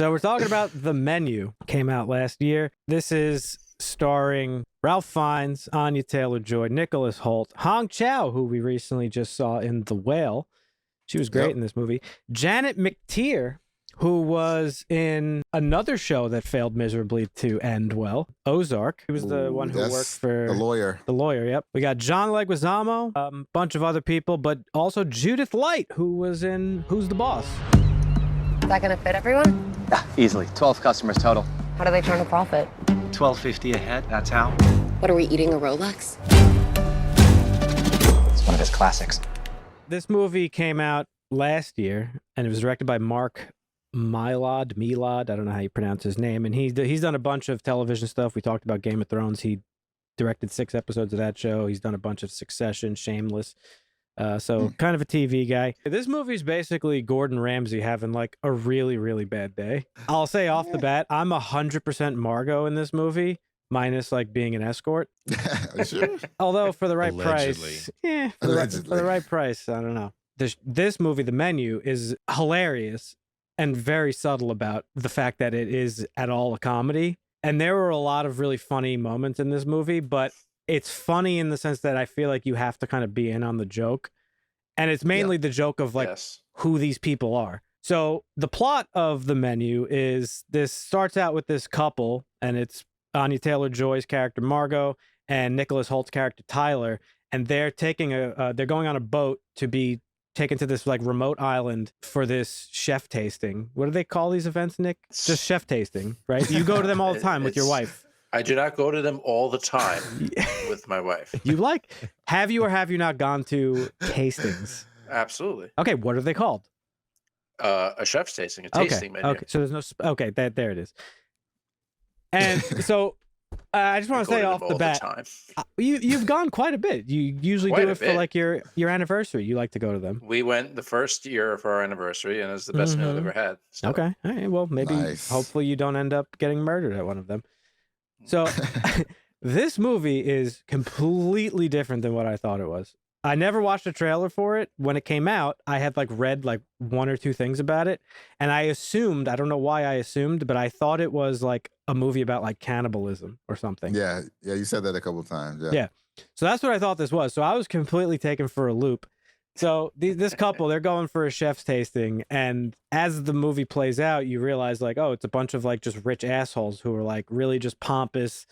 So we're talking about The Menu. Came out last year. This is starring Ralph Fiennes, Anya Taylor-Joy, Nicholas Hoult, Hong Chau, who we recently just saw in The Whale. She was great in this movie. Janet McTeer, who was in another show that failed miserably to end well, Ozark. He was the one who worked for... The Lawyer. The Lawyer, yep. We got John Leguizamo, a bunch of other people, but also Judith Light, who was in Who's the Boss? Is that gonna fit everyone? Yeah, easily. 12 customers total. How do they turn a profit? $12.50 a head, that's how. What, are we eating a Rolex? It's one of his classics. This movie came out last year, and it was directed by Mark Milad, I don't know how you pronounce his name, and he's done a bunch of television stuff. We talked about Game of Thrones. He directed 6 episodes of that show. He's done a bunch of Succession, Shameless. So kind of a TV guy. This movie's basically Gordon Ramsay having like a really, really bad day. I'll say off the bat, I'm 100% Margot in this movie, minus like being an escort. Sure. Although for the right Allegedly. price, for the right price, I don't know. This movie, The Menu, is hilarious and very subtle about the fact that it is at all a comedy. And there were a lot of really funny moments in this movie, but it's funny in the sense that I feel like you have to kind of be in on the joke. And it's mainly the joke of like who these people are. So the plot of The Menu is this starts out with this couple, and it's Anya Taylor-Joy's character Margot and Nicholas Hoult's character Tyler, and they're taking they're going on a boat to be taken to this like remote island for this chef tasting. What do they call these events, Nick? Just chef tasting, right? You go to them all the time with your wife. I do not go to them all the time with my wife. Have you or have you not gone to tastings? Absolutely. Okay, what are they called? A chef's tasting, a tasting menu. Okay, so there's no... Okay, there it is. And so I just want to say off the bat, you've gone quite a bit. You usually do it for like your anniversary. You like to go to them. We went the first year for our anniversary, and it was the best meal I've ever had. So. Okay, all right. Well, maybe hopefully you don't end up getting murdered at one of them. So this movie is completely different than what I thought it was. I never watched a trailer for it. When it came out, I had like read like 1 or 2 things about it. And I assumed, I don't know why I assumed, but I thought it was like a movie about like cannibalism or something. Yeah. You said that a couple of times. Yeah. So that's what I thought this was. So I was completely taken for a loop. So this couple, they're going for a chef's tasting. And as the movie plays out, you realize like, oh, it's a bunch of like just rich assholes who are like really just pompous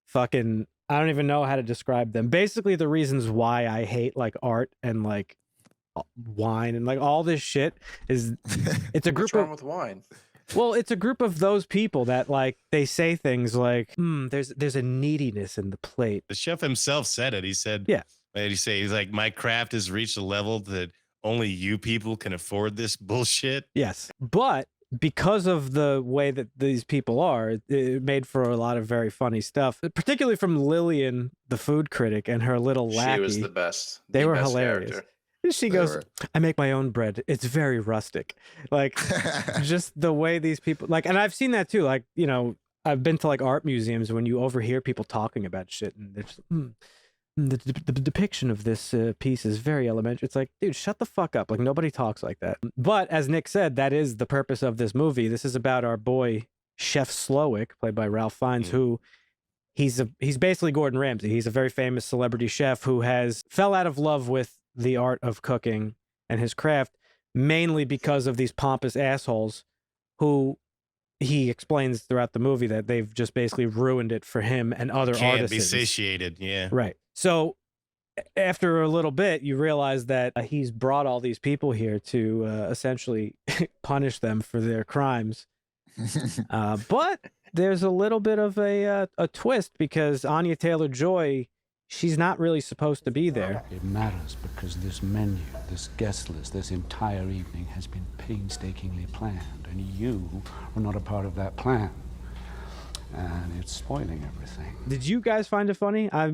fucking... I don't even know how to describe them. Basically, the reasons why I hate like art and like wine and like all this shit is it's a group What's wrong with wine? Well, it's a group of those people that like they say things like, there's a neediness in the plate. The chef himself said it. He said, he's like, my craft has reached a level that only you people can afford this bullshit. Yes. But because of the way that these people are, it made for a lot of very funny stuff, particularly from Lillian, the food critic, and her little lackey. She was the best. They were best hilarious. Character. She goes, I make my own bread. It's very rustic. Like, just the way these people, like, and I've seen that too. Like, you know, I've been to like art museums when you overhear people talking about shit and they're just, the depiction of this piece is very elementary. It's like, dude, shut the fuck up. Like, nobody talks like that. But as Nick said, that is the purpose of this movie. This is about our boy, Chef Slowick, played by Ralph Fiennes, who he's basically Gordon Ramsay. He's a very famous celebrity chef who fell out of love with the art of cooking and his craft, mainly because of these pompous assholes who he explains throughout the movie that they've just basically ruined it for him and other Can't artisans. be satiated, yeah. Right. So after a little bit, you realize that he's brought all these people here to essentially punish them for their crimes. But there's a little bit of a twist because Anya Taylor-Joy, she's not really supposed to be there. It matters because this menu, this guest list, this entire evening has been painstakingly planned, and you are not a part of that plan. And it's spoiling everything. Did you guys find it funny? I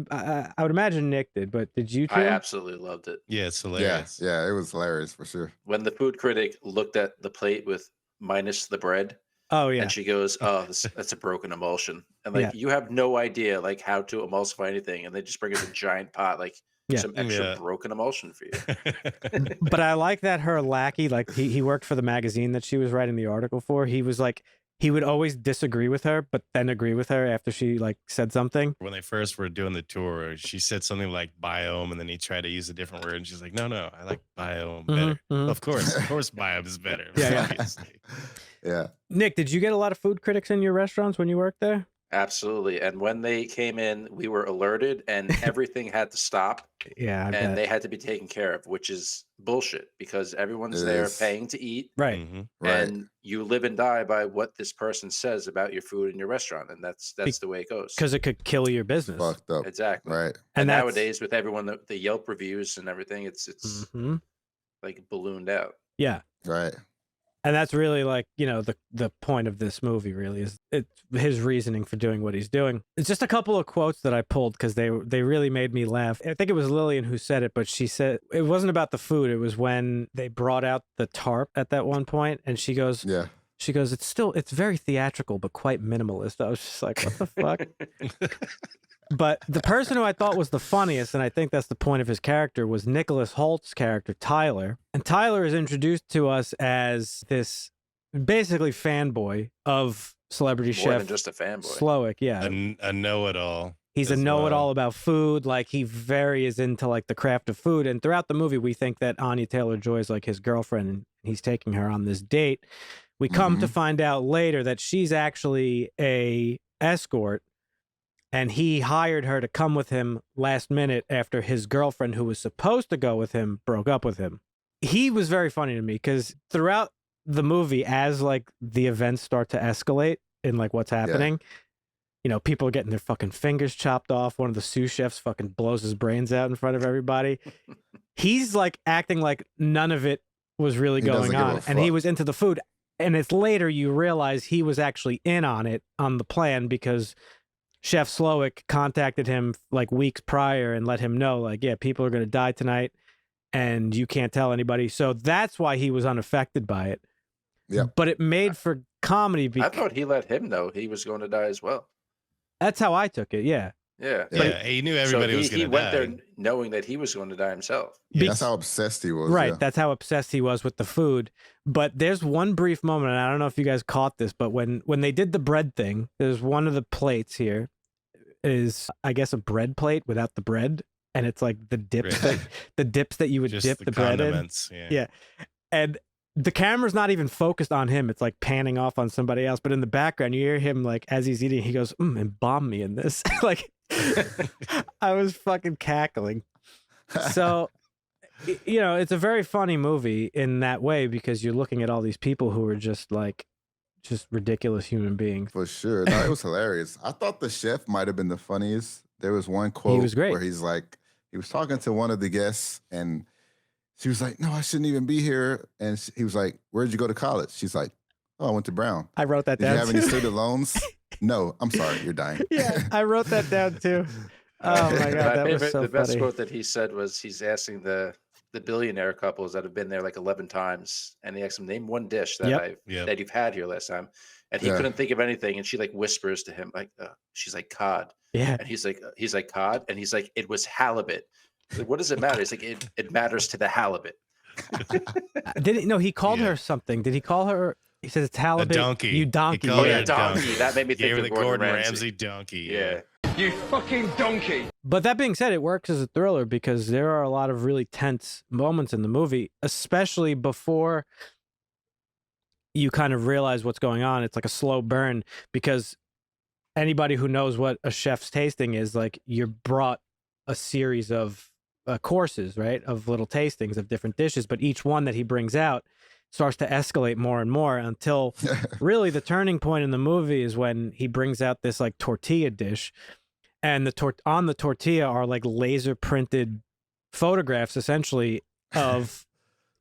would imagine Nick did, but did you too? I absolutely loved it. Yeah, it's hilarious. Yeah, it was hilarious for sure. When the food critic looked at the plate with minus the bread, oh yeah, and she goes, "Oh, that's a broken emulsion," and like you have no idea like how to emulsify anything, and they just bring us a giant pot. Like Yeah. Some extra Yeah. broken emulsion for you. But I like that her lackey, like he worked for the magazine that she was writing the article for. He was like, he would always disagree with her, but then agree with her after she like said something. When they first were doing the tour, she said something like biome, and then he tried to use a different word, and she's like, no, I like biome better. Of course biome is better. Yeah. Obviously. Yeah. Nick, did you get a lot of food critics in your restaurants when you worked there? Absolutely. And when they came in, we were alerted and everything had to stop Yeah, and they had to be taken care of, which is bullshit because everyone's It there is. paying to eat. Right. Right. And you live and die by what this person says about your food in your restaurant. And that's the way it goes. Because it could kill your business. Fucked up. Exactly. Right. And that's- nowadays with everyone, the Yelp reviews and everything, it's Mhm. like ballooned out. Yeah. Right. And that's really like, you know, the point of this movie really is it's his reasoning for doing what he's doing. It's just a couple of quotes that I pulled because they really made me laugh. I think it was Lillian who said it, but she said it wasn't about the food. It was when they brought out the tarp at that one point, and she goes, Yeah. it's very theatrical, but quite minimalist. I was just like, what the fuck? But the person who I thought was the funniest, and I think that's the point of his character, was Nicholas Hoult's character, Tyler. And Tyler is introduced to us as this basically fanboy of celebrity More chef than just a fanboy. Slowick. Yeah. A know-it-all. He's a as know-it-all well. about food. Like he very is into like the craft of food. And throughout the movie, we think that Anya Taylor-Joy is like his girlfriend and he's taking her on this date. We come to find out later that she's actually a escort, and he hired her to come with him last minute after his girlfriend, who was supposed to go with him, broke up with him. He was very funny to me because throughout the movie, as like the events start to escalate in like what's happening, you know, people are getting their fucking fingers chopped off. One of the sous chefs fucking blows his brains out in front of everybody. He's like acting like none of it was really He doesn't going give a on, and he fuck. was into the food. And it's later you realize he was actually in on it, on the plan, because Chef Slowick contacted him like weeks prior and let him know, like, yeah, people are going to die tonight and you can't tell anybody. So that's why he was unaffected by it. Yeah. But it made for comedy I because thought he let him know he was going to die as well. that's how I took it. Yeah. Yeah. Yeah, he knew everybody so was going he to went die. there knowing that he was going to die himself. That's how obsessed he was. Right. Yeah. That's how obsessed he was with the food. But there's one brief moment, and I don't know if you guys caught this, but when they did the bread thing, there's one of the plates here is, I guess, a bread plate without the bread. And it's like the dips Right. the dips that you would Just dip the bread in. condiments. Yeah. Yeah. And the camera's not even focused on him. It's like panning off on somebody else. But in the background, you hear him like as he's eating, he goes, embalm me in this. Like I was fucking cackling. So, you know, it's a very funny movie in that way because you're looking at all these people who are just ridiculous human beings. For sure. No, it was hilarious. I thought the chef might have been the funniest. There was one quote was great. where he's like, he was talking to one of the guests and she was like, no, I shouldn't even be here. And he was like, where'd you go to college? She's like, oh, I went to Brown. I wrote that Did you down have too. any student loans? No, I'm sorry, you're dying. Yeah, I wrote that down too. Oh my god, that was so the best funny. quote that he said was he's asking the billionaire couples that have been there like 11 times, and he asked them, name one dish that Yep. that you've had here last time, and he couldn't think of anything, and she like whispers to him like, she's like cod, Yeah, and he's like cod, and he's like, it was halibut. Like, what does it matter? He's like, it matters to the halibut. did he? No, he called Yeah. her something. Did he call her? He says it's halibut. A donkey. You donkey. He Oh called her yeah, a donkey. That made me think Gave her of the Gordon Ramsay Ramsay. donkey. Yeah. You fucking donkey! But that being said, it works as a thriller because there are a lot of really tense moments in the movie, especially before you kind of realize what's going on. It's like a slow burn because anybody who knows what a chef's tasting is, like you're brought a series of courses, right? Of little tastings of different dishes, but each one that he brings out starts to escalate more and more until really the turning point in the movie is when he brings out this like tortilla dish, and on the tortilla are like laser printed photographs essentially of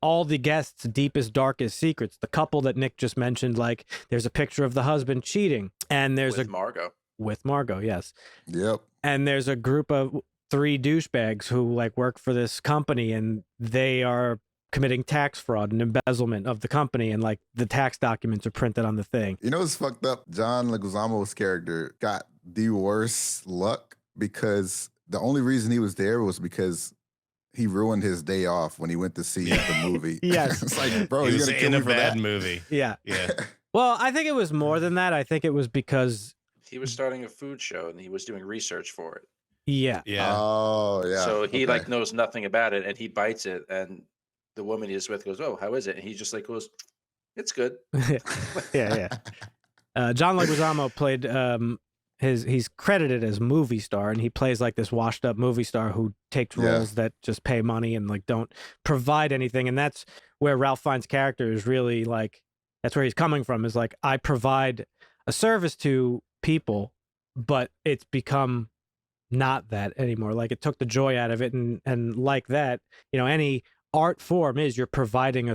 all the guests' deepest, darkest secrets. The couple that Nick just mentioned, like there's a picture of the husband cheating, and there's With Margot. with Margot, yes. Yep. And there's a group of 3 douchebags who like work for this company, and they are committing tax fraud and embezzlement of the company, and like the tax documents are printed on the thing. You know what's fucked up? John Leguizamo's character got the worst luck because the only reason he was there was because he ruined his day off when he went to see the movie. Yes. It's like, bro, He you're was gonna kill in me a for bad that? movie. Yeah. Yeah. Well, I think it was more than that. I think it was because, He was starting a food show and he was doing research for it. yeah. Yeah. Oh, yeah. So he okay. like knows nothing about it, and he bites it, and the woman he is with goes, "Oh, how is it?" And he just like goes, "It's good." Yeah. John Leguizamo played he's credited as movie star, and he plays like this washed up movie star who takes Yeah. roles that just pay money and like don't provide anything. And that's where Ralph Fiennes' character is really like, that's where he's coming from, is like, I provide a service to people, but it's become not that anymore. Like, it took the joy out of it. And like that, you know, any art form is you're providing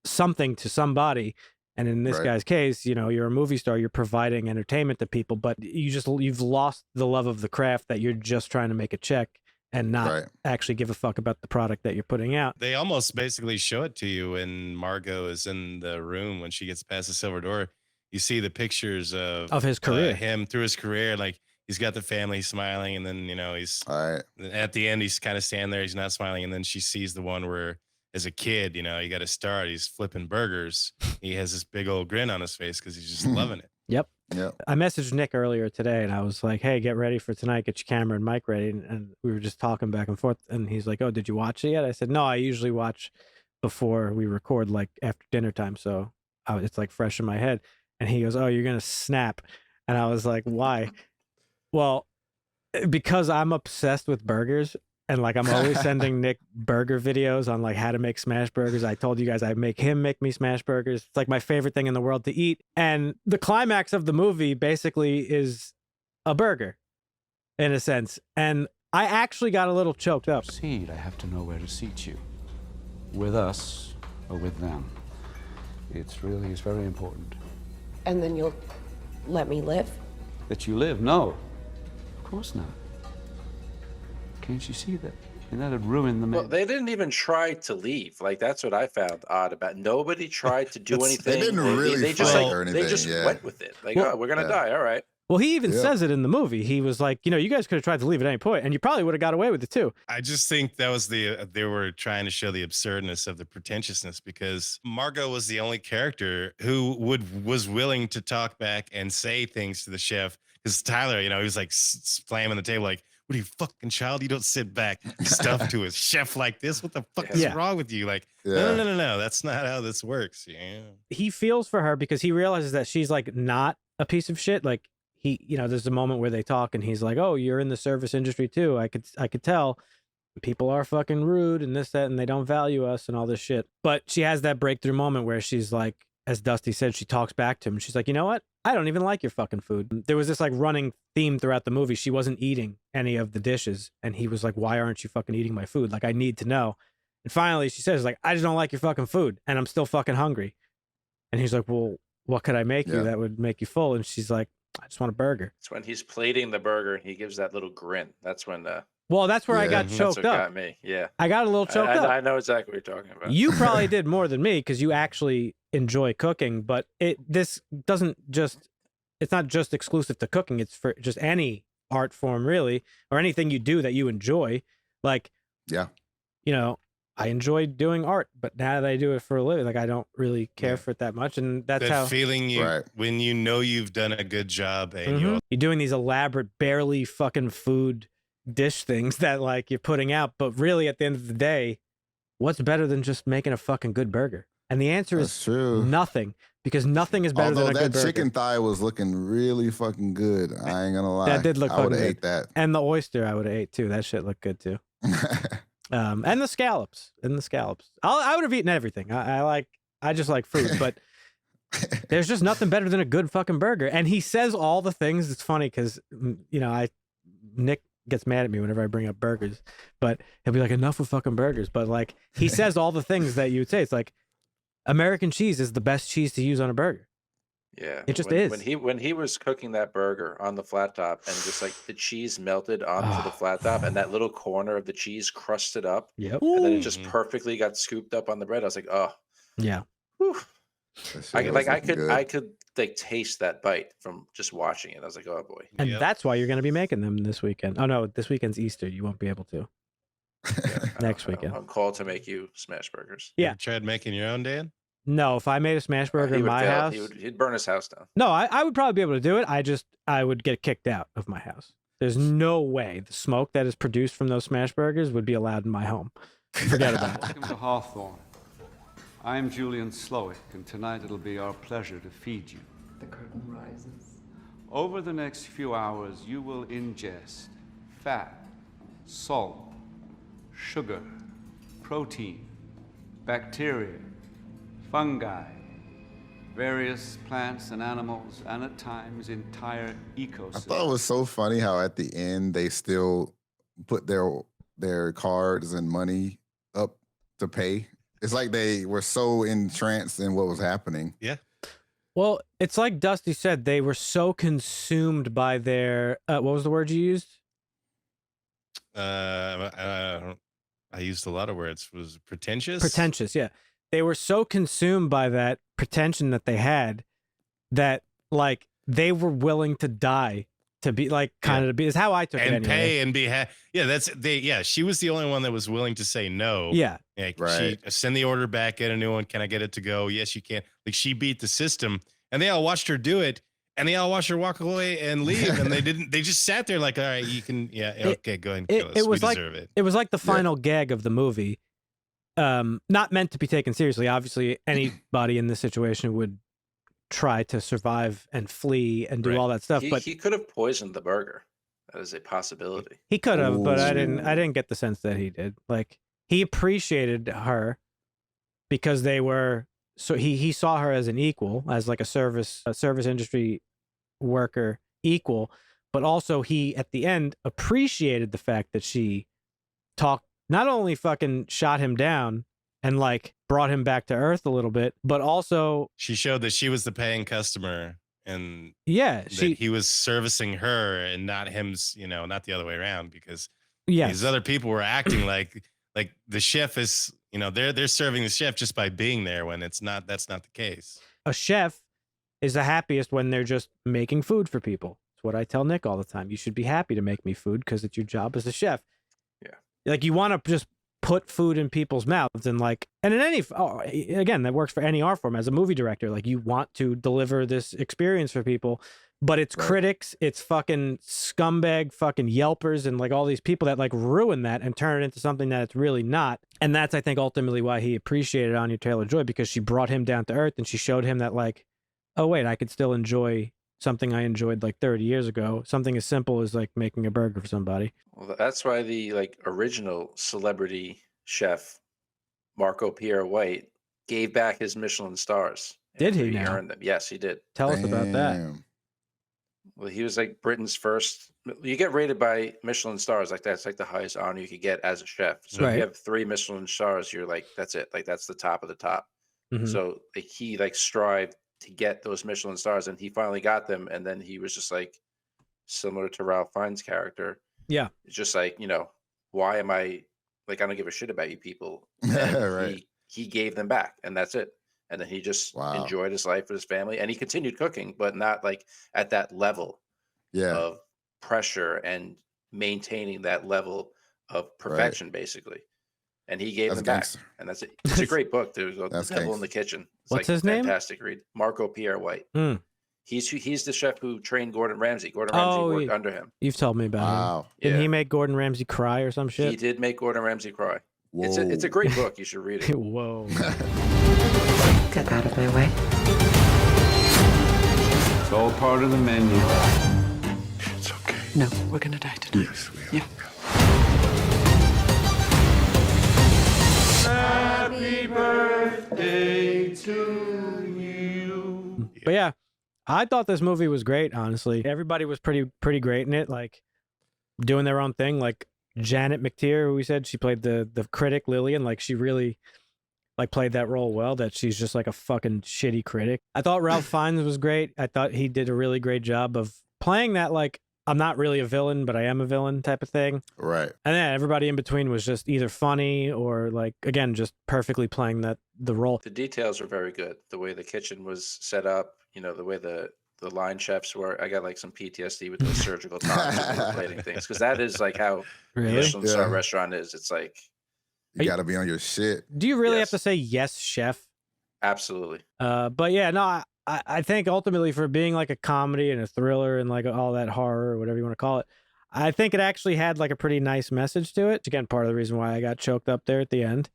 something to somebody. And in this Right. guy's case, you know, you're a movie star, you're providing entertainment to people, but you've lost the love of the craft, that you're just trying to make a check and not Right. actually give a fuck about the product that you're putting out. They almost basically show it to you when Margot is in the room when she gets past the silver door. You see the pictures of His career. him through his career. Like, he's got the family smiling, and then, you know, he's All right. at the end, he's kind of standing there, he's not smiling, and then she sees the one where, as a kid, you know, you got to start, he's flipping burgers. He has this big old grin on his face because he's just loving it. Yep. Yeah. I messaged Nick earlier today and I was like, hey, get ready for tonight. Get your camera and mic ready. And we were just talking back and forth. And he's like, oh, did you watch it yet? I said, no, I usually watch before we record, like after dinner time. So it's like fresh in my head. And he goes, oh, you're going to snap. And I was like, why? Well, because I'm obsessed with burgers. And like, I'm always sending Nick burger videos on like how to make smash burgers. I told you guys I make him make me smash burgers. It's like my favorite thing in the world to eat. And the climax of the movie basically is a burger in a sense. And I actually got a little choked up. Proceed, I have to know where to seat you. With us or with them. It's very important. And then you'll let me live? That you live? No. Of course not. Can't you see that? And that'd ruin the Well, man. they didn't even try to leave. Like, that's what I found odd about. Nobody tried to do anything. They didn't really just fight like or they anything, just yeah. went with it. Like, Well, oh, we're gonna yeah. die. All right. Well, he even Yeah. says it in the movie. He was like, you know, you guys could have tried to leave at any point and you probably would have got away with it too. I just think that was they were trying to show the absurdness of the pretentiousness, because Margot was the only character who was willing to talk back and say things to the chef. Because Tyler, you know, he was like slamming the table, like, what are you, fucking child? You don't sit back stuff to a chef like this. What the fuck is Yeah. wrong with you? Like, Yeah. no. That's not how this works. Yeah. He feels for her because he realizes that she's like not a piece of shit. Like, he, you know, there's a moment where they talk and he's like, oh, you're in the service industry too. I could tell people are fucking rude and this, that, and they don't value us and all this shit. But she has that breakthrough moment where she's like, as Dusty said, she talks back to him and she's like, you know what? I don't even like your fucking food. There was this like running theme throughout the movie. She wasn't eating any of the dishes. And he was like, why aren't you fucking eating my food? Like, I need to know. And finally she says, like, I just don't like your fucking food and I'm still fucking hungry. And he's like, well, what could I make you Yeah. that would make you full? And she's like, I just want a burger. It's when he's plating the burger and he gives that little grin. That's when Well, that's where I Yeah. got that's choked what up. got me. Yeah. I got a little choked I, up. I know exactly what you're talking about. You probably did more than me because you actually enjoy cooking, but this doesn't just, it's not just exclusive to cooking. It's for just any art form really, or anything you do that you enjoy. Like, Yeah. you know, I enjoy doing art, but now that I do it for a living, like, I don't really care Yeah. for it that much. And that's That how feeling Right. when you know you've done a good job and Mhm. You're doing these elaborate, barely fucking food dish things that like you're putting out, but really at the end of the day, what's better than just making a fucking good burger? And the answer That's is true. nothing, because nothing is better Although than a good that burger. chicken thigh was looking really fucking good. I ain't gonna lie. That did look I would have fucking ate that. And the oyster I would have ate too. That shit looked good too. And the scallops. I would have eaten everything. I just like food, but there's just nothing better than a good fucking burger. And he says all the things. It's funny because, you know, Nick gets mad at me whenever I bring up burgers, but he'll be like, enough with fucking burgers. But like, he says all the things that you would say. It's like, American cheese is the best cheese to use on a burger. Yeah, It just when, is. when he was cooking that burger on the flat top and just like the cheese melted onto the flat top and that little corner of the cheese crusted up Yep. and then it just Mhm. perfectly got scooped up on the bread. I was like, oh, Yeah. whew. That shit I was like I looking could good. I could like taste that bite from just watching it. I was like, oh boy. And Yep. that's why you're going to be making them this weekend. Oh no, this weekend's Easter. You won't be able to. Next weekend. I'm called to make you smash burgers. Yeah. You tried making your own, Dan? No, if I made a smash burger He in would my fail. house, He'd burn his house down. no, I would probably be able to do it. I would get kicked out of my house. There's no way the smoke that is produced from those smash burgers would be allowed in my home. Forget about it. Welcome to Hawthorne. I'm Julian Slowick, and tonight it'll be our pleasure to feed you. The curtain rises. Over the next few hours, you will ingest fat, salt, sugar, protein, bacteria, fungi, various plants and animals, and at times entire I ecosystems. thought it was so funny how at the end they still put their cards and money up to pay. It's like they were so entranced in what was happening. Yeah. Well, it's like Dusty said, they were so consumed by their what was the word you used? I used a lot of words. Was it pretentious? Pretentious, yeah. They were so consumed by that pretension that they had that like they were willing to die to be like kind of to be is how I took it And anyway. pay and be yeah, she was the only one that was willing to say no. Yeah. Like, Right. She send the order back, get a new one. Can I get it to go? Yes, you can. Like she beat the system, and they all watched her do it, and they all watched her walk away and leave, and they didn't. They just sat there like, all right, you can, yeah, okay, go ahead and kill us. It was we like deserve it. it was like the final gag of the movie. Not meant to be taken seriously. Obviously, anybody in this situation would try to survive and flee and do Right. all that stuff. But He could have poisoned the burger. That is a possibility. he could have, but I didn't. Ooh. I didn't get the sense that he did. Like he appreciated her because they were. So he saw her as an equal, as like a service industry worker equal, but also he at the end appreciated the fact that she talked, not only fucking shot him down and like brought him back to earth a little bit, but also She showed that she was the paying customer, and yeah, that she he was servicing her and not him. Not the other way around, because yes. these other people were acting like the chef is. They're serving the chef just by being there when it's not. That's not the case. A chef is the happiest when they're just making food for people. It's what I tell Nick all the time. You should be happy to make me food because it's your job as a chef. Yeah. Like you want to just put food in people's mouths and in any, again, that works for any art form. As a movie director, like you want to deliver this experience for people, but it's Right. critics, it's fucking scumbag, fucking Yelpers, and like all these people that like ruin that and turn it into something that it's really not. And that's, I think, ultimately why he appreciated Anya Taylor-Joy, because she brought him down to earth and she showed him that like, oh wait, I could still enjoy something I enjoyed like 30 years ago. Something as simple as like making a burger for somebody. Well, that's why the original celebrity chef, Marco Pierre White, gave back his Michelin stars. Did he He now? earned them. Yes, he did. Tell us about that. Damn. Well, he was like Britain's first. You get rated by Michelin stars, like that's like the highest honor you could get as a chef. So if Right. you have 3 Michelin stars, you're like, that's it. Like that's the top of the top. Mhm. So like, he like strived to get those Michelin stars, and he finally got them. And then he was just like, similar to Ralph Fiennes' character. Yeah. It's just like, why am I like, I don't give a shit about you people. And Right. he gave them back, and that's it. And then he just Wow. enjoyed his life with his family, and he continued cooking, but not like at that level Yeah. of pressure and maintaining that level of perfection, basically. And he gave That's them back, gangster. and that's it. It's a great book. There's The That's Devil in the gangster. Kitchen. It's What's like his name? fantastic read. Marco Pierre White. Mm. He's the chef who trained Gordon Ramsay. Gordon Ramsay Oh, worked yeah. under him. You've told me about him. Wow. Didn't Yeah. he make Gordon Ramsay cry or some He shit? did make Gordon Ramsay cry. It's a Whoa. great book. You should read it. Whoa. Get out of my way. It's all part of the menu. It's okay. No, we're gonna die tonight. Yes, we are. Yeah. But yeah, I thought this movie was great, honestly. Everybody was pretty great in it, like doing their own thing. Like Janet McTeer, who we said she played the critic Lillian, like she really like played that role well, that she's just like a fucking shitty critic. I thought Ralph Fiennes was great. I thought he did a really great job of playing that like I'm not really a villain, but I am a villain type of thing. Right. And then everybody in between was just either funny or like, again, just perfectly playing the role. The details are very good. The way the kitchen was set up, the way the line chefs were. I got like some PTSD with those surgical tongs and the plating things, because that is like how Really? Michelin star Yeah. restaurant is. It's like You got to be on your shit. Do you really have Yes. to say yes, chef? absolutely. But yeah, no, I think ultimately for being like a comedy and a thriller and like all that horror or whatever you want to call it, I think it actually had like a pretty nice message to it. Again, part of the reason why I got choked up there at the end,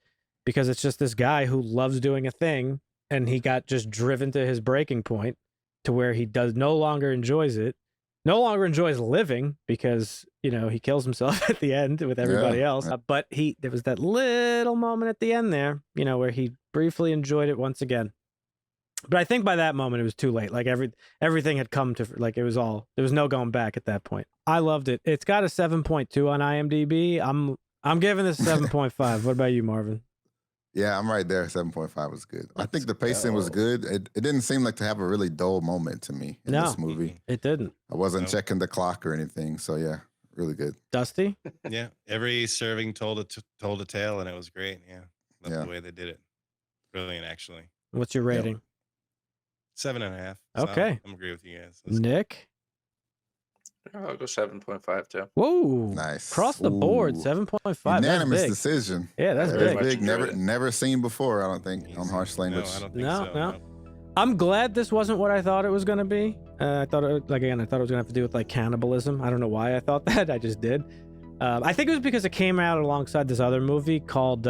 because it's just this guy who loves doing a thing and he got just driven to his breaking point to where he no longer enjoys it, no longer enjoys living because, he kills himself at the end with everybody Yeah. else. But there was that little moment at the end there, where he briefly enjoyed it once again. But I think by that moment it was too late. Like everything had come to, like, there was no going back at that point. I loved it. It's got a 7.2 on IMDb. I'm giving this 7.5. What about you, Marvin? Yeah, I'm right there. 7.5 was good. I think the pacing was good. It didn't seem like to have a really dull moment to me in No. this movie. It didn't. I wasn't No. checking the clock or anything. So yeah, really good. Dusty? Yeah, every serving told a tale, and it was great. Yeah, love Yeah. the way they did it. Brilliant, actually. What's your rating? 7.5. Okay. I'm agree with you guys. That's Nick? I'll go 7.5 too. Whoa. Nice. Across the board, Ooh. 7.5. Unanimous That's big. decision. Yeah, that's Very big. much big. enjoyed it. Never seen before, I don't think, on easy. harsh language. No, I don't think No, so. no. I'm glad this wasn't what I thought it was going to be. I thought it was going to have to do with like cannibalism. I don't know why I thought that. I just did. I think it was because it came out alongside this other movie called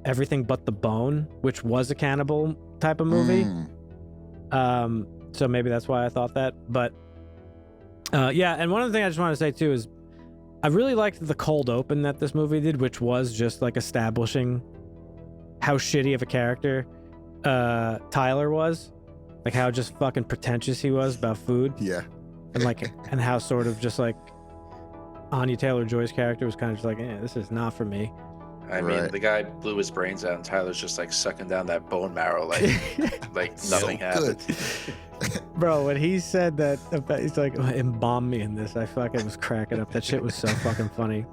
Everything But the Bone, which was a cannibal type of movie. So maybe that's why I thought that. But yeah, and one other thing I just want to say too is I really liked the cold open that this movie did, which was just like establishing how shitty of a character Tyler was. Like how just fucking pretentious he was about food. Yeah. And like, and how sort of just like Anya Taylor-Joy's character was kind of just like, this is not for me. I mean, Right. the guy blew his brains out, and Tyler's just like sucking down that bone marrow like nothing happened. Bro, when he said that, he's like, embalm me in this, I fucking was cracking up. That shit was so fucking funny.